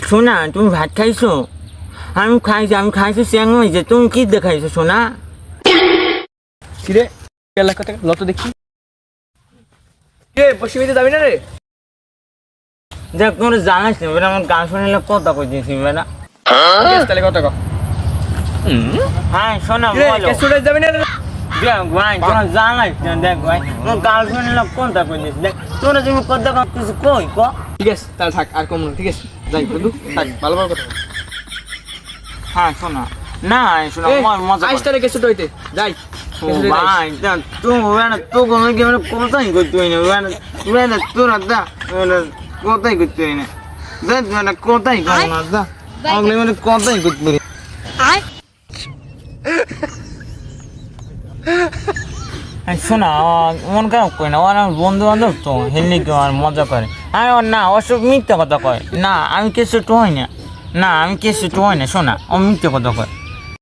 শোনা তুমি ভাত খাইছো? আমি খাইছি চ্যাংমাই হয়েছে। তুমি কি দেখাইছো শোনা? কিরে এলাকাতে লত দেখি রে বসে মিতে যাবি না রে? দেখ তোমরা জানাইস না বেটা, আমার গান শুনে কথা কই দিয়েছি বেটা। তাহলে কত কো হ্যাঁ শোনা বলো। স্টুডেন্ট যাবি না রে? দেখ ভাই তোমরা জানাইস না, দেখ ভাই আমার গান শুনে কথা কই দিয়েছি। দেখ তোমরা তুমি কথা কিছু কই ক। ঠিক আছে তাহলে থাক আর কম না, ঠিক আছে যাই বন্ধু থাক ভালো ভালো কথা। হ্যাঁ শোনা না শোনা মজা আইস তাহলে কেসে হইতে যাই ভাই তুই বেটা তো কোনো কি মানে কথাই করতে হয় না বেটা তোরা দা কথাই করতে হয় না। দেখ বেটা কথাই করো না দা আগলে মানে কথাই করতে পারি। শোনা মন খারাপ করে না, ওর আমার বন্ধু বান্ধব তো হেলনি কেউ আর মজা করে। আর ওর না ওসব মিথ্যা কথা কয় না, আমি কেসে টু হয় না, না আমি কেসে টু হয় না। শোনা ও মিথ্যা কথা কয়।